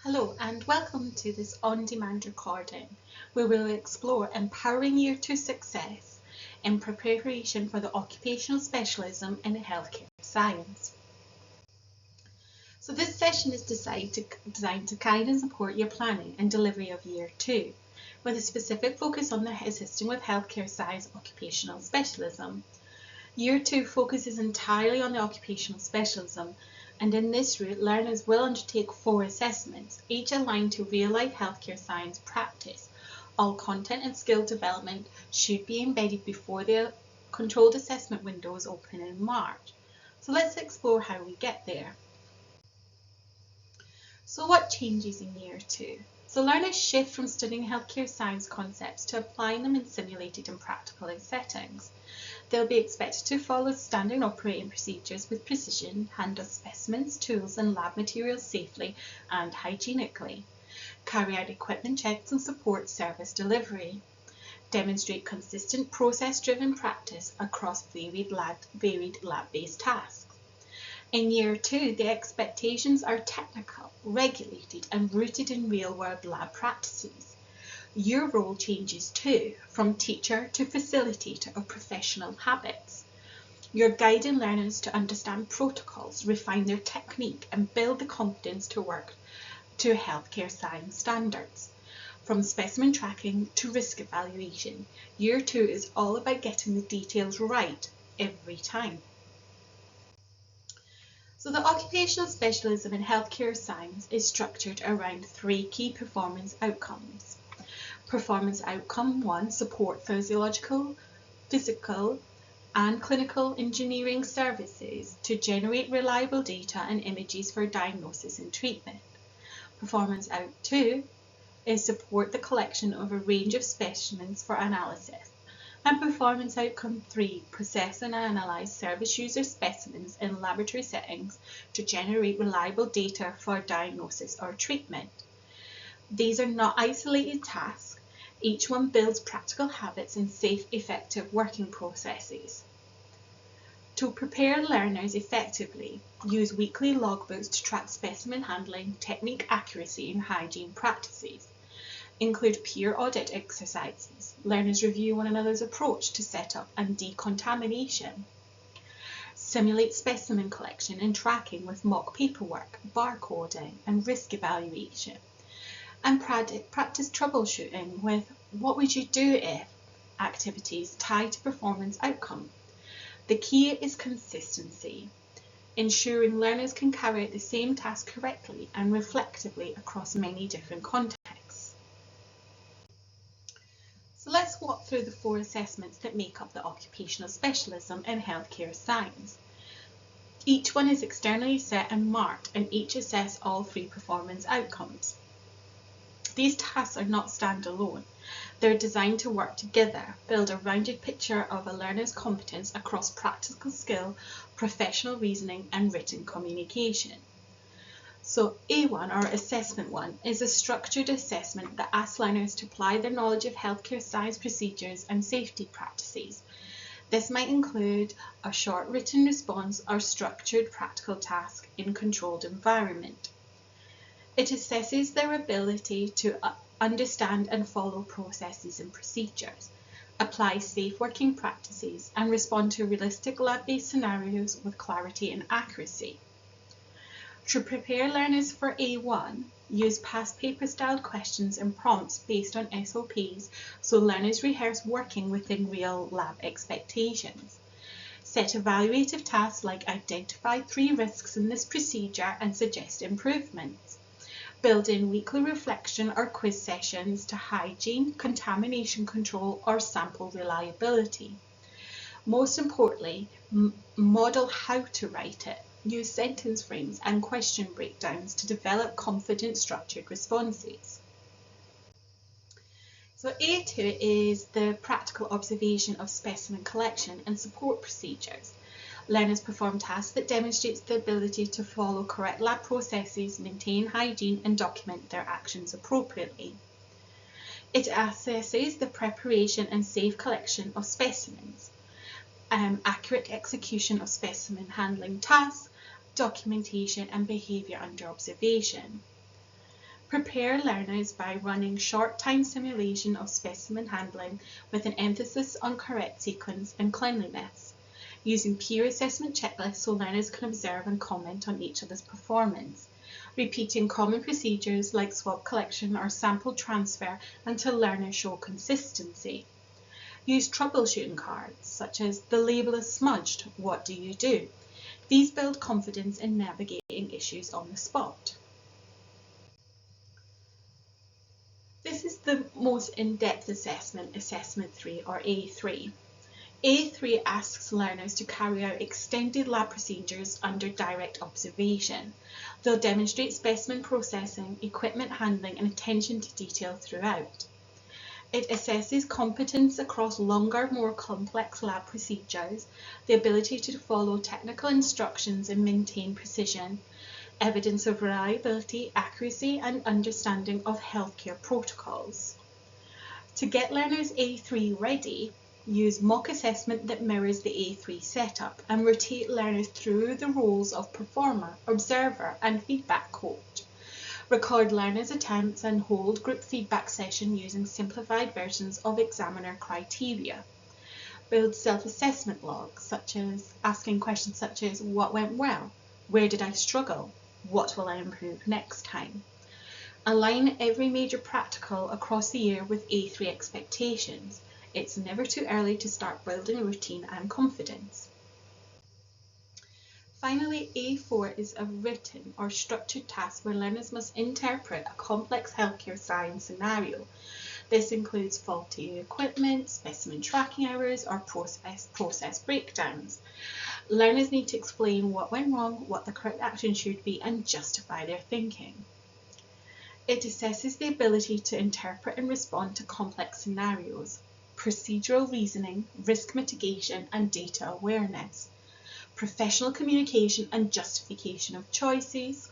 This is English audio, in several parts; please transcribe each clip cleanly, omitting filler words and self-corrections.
Hello and welcome to this on-demand recording where we'll explore empowering Year 2 success in preparation for the occupational specialism in healthcare science. So this session is designed to guide and support your planning and delivery of Year 2 with a specific focus on assisting with healthcare science occupational specialism. Year 2 focuses entirely on the occupational specialism, and in this route learners will undertake 4 assessments, each aligned to real-life healthcare science practice. All content and skill development should be embedded before the controlled assessment windows open in March. So let's explore how we get there. So what changes in Year 2? So learners shift from studying healthcare science concepts to applying them in simulated and practical settings. They'll be expected to follow standard operating procedures with precision, handle specimens, tools and lab materials safely and hygienically, carry out equipment checks and support service delivery, demonstrate consistent process-driven practice across varied lab-based tasks. In Year 2, the expectations are technical, regulated and rooted in real-world lab practices. Your role changes too, from teacher to facilitator of professional habits. You're guiding learners to understand protocols, refine their technique and build the confidence to work to healthcare science standards. From specimen tracking to risk evaluation, Year 2 is all about getting the details right every time. So the occupational specialism in healthcare science is structured around 3 key performance outcomes. Performance outcome 1, support physiological, physical and clinical engineering services to generate reliable data and images for diagnosis and treatment. Performance out 2 is support the collection of a range of specimens for analysis. And performance outcome 3, process and analyze service user specimens in laboratory settings to generate reliable data for diagnosis or treatment. These are not isolated tasks. Each one builds practical habits and safe, effective working processes. To prepare learners effectively, use weekly logbooks to track specimen handling, technique accuracy and hygiene practices. Include peer audit exercises. Learners review one another's approach to setup and decontamination. Simulate specimen collection and tracking with mock paperwork, barcoding and risk evaluation. And practice troubleshooting with what would you do if activities tied to performance outcome. The key is consistency, ensuring learners can carry out the same task correctly and reflectively across many different contexts. So let's walk through the 4 assessments that make up the occupational specialism in healthcare science. Each one is externally set and marked, and each assess all 3 performance outcomes. These tasks are not standalone. They're designed to work together, build a rounded picture of a learner's competence across practical skill, professional reasoning and written communication. So A1 or Assessment 1 is a structured assessment that asks learners to apply their knowledge of healthcare science procedures and safety practices. This might include a short written response or structured practical task in a controlled environment. It assesses their ability to understand and follow processes and procedures, apply safe working practices, and respond to realistic lab-based scenarios with clarity and accuracy. To prepare learners for A1, use past paper style questions and prompts based on SOPs so learners rehearse working within real lab expectations. Set evaluative tasks like identify 3 risks in this procedure and suggest improvements. Build in weekly reflection or quiz sessions to hygiene, contamination control or sample reliability. Most importantly, model how to write it. Use sentence frames and question breakdowns to develop confident, structured responses. So A2 is the practical observation of specimen collection and support procedures. Learners perform tasks that demonstrate the ability to follow correct lab processes, maintain hygiene and document their actions appropriately. It assesses the preparation and safe collection of specimens, accurate execution of specimen handling tasks, documentation and behaviour under observation. Prepare learners by running short time simulation of specimen handling with an emphasis on correct sequence and cleanliness, using peer assessment checklists so learners can observe and comment on each other's performance, repeating common procedures like swab collection or sample transfer until learners show consistency. Use troubleshooting cards, such as "the label is smudged, what do you do?" These build confidence in navigating issues on the spot. This is the most in-depth assessment, Assessment 3 or A3. A3 asks learners to carry out extended lab procedures under direct observation. They'll demonstrate specimen processing, equipment handling and attention to detail throughout. It assesses competence across longer, more complex lab procedures, the ability to follow technical instructions and maintain precision, evidence of reliability, accuracy and understanding of healthcare protocols. To get learners A3 ready, use mock assessment that mirrors the A3 setup and rotate learners through the roles of performer, observer and feedback coach. Record learners' attempts and hold group feedback session using simplified versions of examiner criteria. Build self-assessment logs, such as asking questions such as what went well, where did I struggle, what will I improve next time. Align every major practical across the year with A3 expectations. It's never too early to start building routine and confidence. Finally, A4 is a written or structured task where learners must interpret a complex healthcare science scenario. This includes faulty equipment, specimen tracking errors, or process breakdowns. Learners need to explain what went wrong, what the correct action should be, and justify their thinking. It assesses the ability to interpret and respond to complex scenarios, procedural reasoning, risk mitigation, and data awareness, professional communication and justification of choices.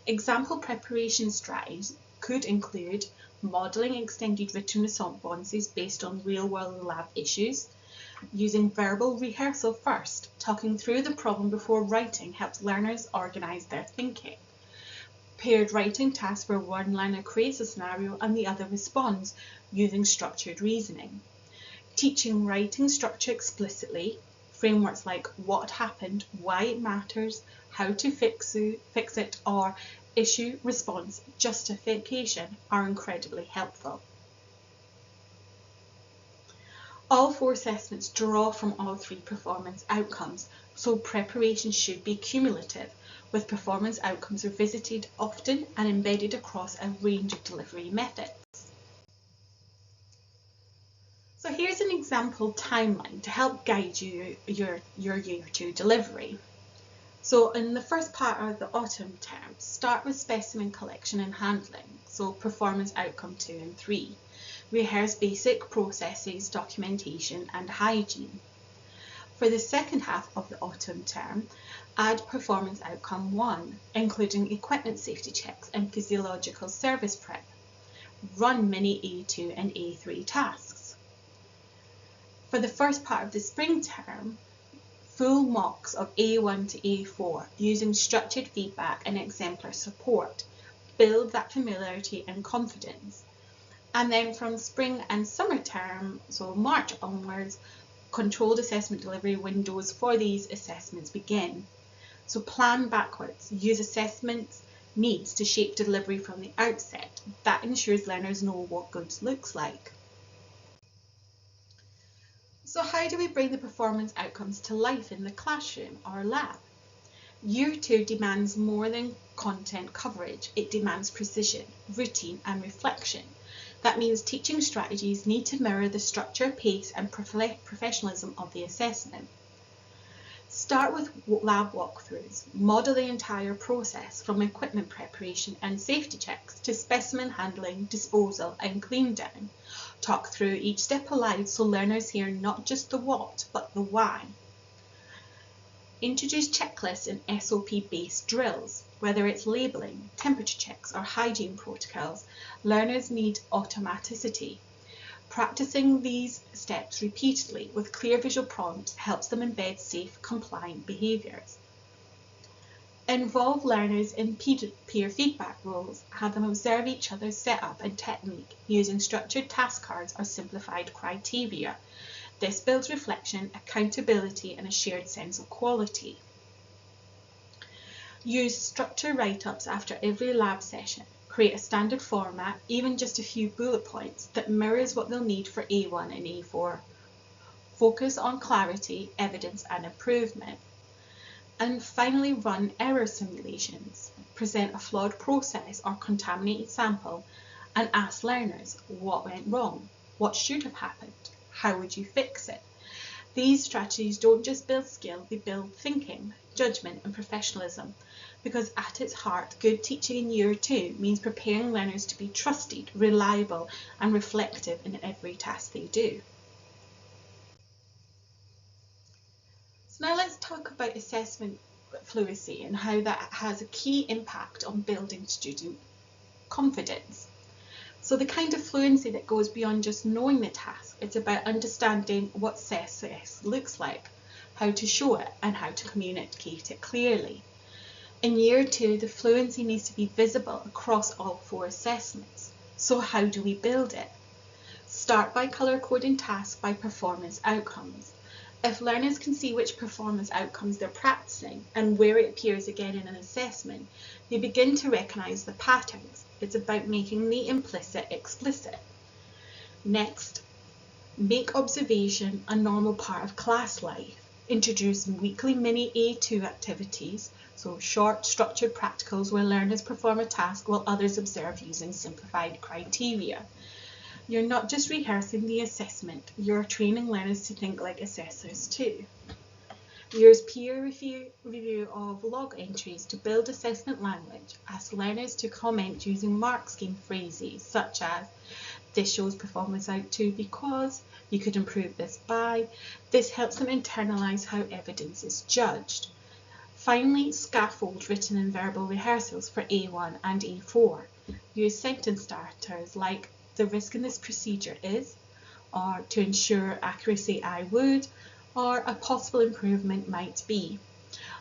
Example preparation strategies could include modelling extended written responses based on real-world lab issues, using verbal rehearsal first, talking through the problem before writing helps learners organise their thinking. Paired writing tasks where one learner creates a scenario and the other responds, using structured reasoning. Teaching writing structure explicitly. Frameworks like what happened, why it matters, how to fix it, or issue, response, justification are incredibly helpful. All 4 assessments draw from all 3 performance outcomes, so preparation should be cumulative, with performance outcomes revisited often and embedded across a range of delivery methods. So here's an example timeline to help guide you your year 2 delivery. So in the first part of the autumn term, start with specimen collection and handling, so performance outcome 2 and 3. Rehearse basic processes, documentation and hygiene. For the second half of the autumn term, add performance outcome 1, including equipment safety checks and physiological service prep. Run mini A2 and A3 tasks. For the first part of the spring term, full mocks of A1 to A4 using structured feedback and exemplar support. Build that familiarity and confidence. And then from spring and summer term, so March onwards, controlled assessment delivery windows for these assessments begin. So plan backwards. Use assessments needs to shape delivery from the outset. That ensures learners know what good looks like. So how do we bring the performance outcomes to life in the classroom or lab? Year 2 demands more than content coverage. It demands precision, routine and reflection. That means teaching strategies need to mirror the structure, pace and professionalism of the assessment. Start with lab walkthroughs. Model the entire process from equipment preparation and safety checks to specimen handling, disposal and clean down. Talk through each step aloud so learners hear not just the what, but the why. Introduce checklists and SOP-based drills. Whether it's labelling, temperature checks or hygiene protocols, learners need automaticity. Practicing these steps repeatedly with clear visual prompts helps them embed safe, compliant behaviours. Involve learners in peer feedback roles. Have them observe each other's setup and technique using structured task cards or simplified criteria. This builds reflection, accountability, and a shared sense of quality. Use structure write-ups after every lab session. Create a standard format, even just a few bullet points, that mirrors what they'll need for A1 and A4. Focus on clarity, evidence, and improvement. And finally, run error simulations. Present a flawed process or contaminated sample and ask learners what went wrong, what should have happened, how would you fix it. These strategies don't just build skill, they build thinking, judgment and professionalism, because at its heart, good teaching in Year 2 means preparing learners to be trusted, reliable and reflective in every task they do. So now let's talk about assessment fluency and how that has a key impact on building student confidence. So the kind of fluency that goes beyond just knowing the task, it's about understanding what success looks like, how to show it and how to communicate it clearly. In Year 2, the fluency needs to be visible across all 4 assessments. So how do we build it? Start by colour coding tasks by performance outcomes. If learners can see which performance outcomes they're practicing and where it appears again in an assessment, they begin to recognise the patterns. It's about making the implicit explicit. Next, make observation a normal part of class life. Introduce weekly mini A2 activities, so short structured practicals where learners perform a task while others observe using simplified criteria. You're not just rehearsing the assessment, you're training learners to think like assessors too. Use peer review of log entries to build assessment language. Ask learners to comment using mark scheme phrases such as, this shows performance out to because, you could improve this by. This helps them internalise how evidence is judged. Finally, scaffold written and verbal rehearsals for A1 and A4. Use sentence starters like, the risk in this procedure is, or to ensure accuracy I would, or a possible improvement might be.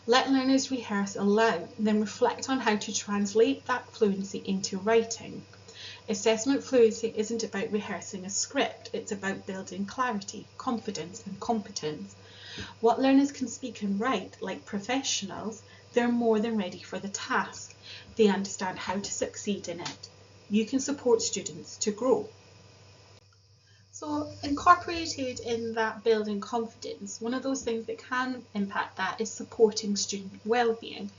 Let learners rehearse aloud, then reflect on how to translate that fluency into writing. Assessment fluency isn't about rehearsing a script, it's about building clarity, confidence and competence. What learners can speak and write like professionals, they're more than ready for the task. They understand how to succeed in it. You can support students to grow. So incorporated in that building confidence, one of those things that can impact that is supporting student well-being.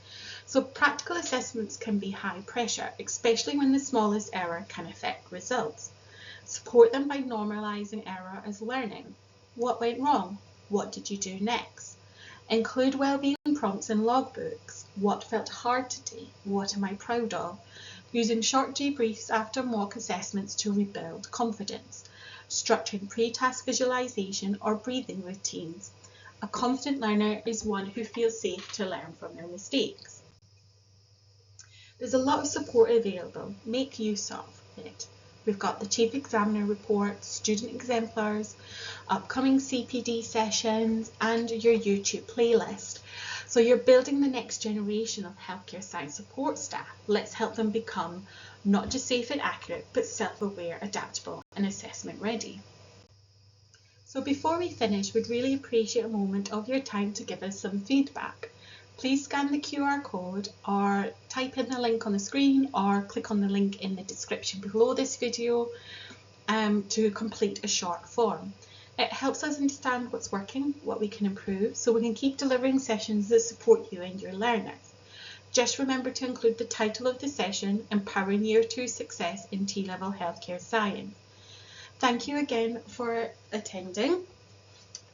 So practical assessments can be high pressure, especially when the smallest error can affect results. Support them by normalising error as learning. What went wrong? What did you do next? Include well-being prompts in logbooks. What felt hard today? What am I proud of? Using short debriefs after mock assessments to rebuild confidence. Structuring pre-task visualization or breathing routines. A confident learner is one who feels safe to learn from their mistakes. There's a lot of support available. Make use of it. We've got the Chief Examiner report, student exemplars, upcoming CPD sessions, and your YouTube playlist. So you're building the next generation of healthcare science support staff. Let's help them become not just safe and accurate, but self-aware, adaptable, and assessment ready. So before we finish, we'd really appreciate a moment of your time to give us some feedback. Please scan the QR code or type in the link on the screen or click on the link in the description below this video to complete a short form. It helps us understand what's working, what we can improve, so we can keep delivering sessions that support you and your learners. Just remember to include the title of the session, Empowering Year 2 Success in T-Level Healthcare Science. Thank you again for attending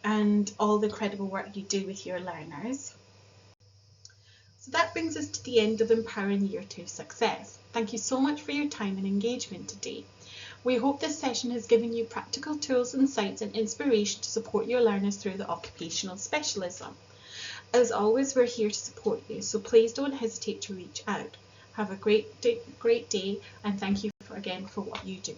and all the incredible work you do with your learners. So that brings us to the end of Empowering Year 2 Success. Thank you so much for your time and engagement today. We hope this session has given you practical tools, insights and inspiration to support your learners through the occupational specialism. As always, we're here to support you, so please don't hesitate to reach out. Have a great day and thank you again for what you do.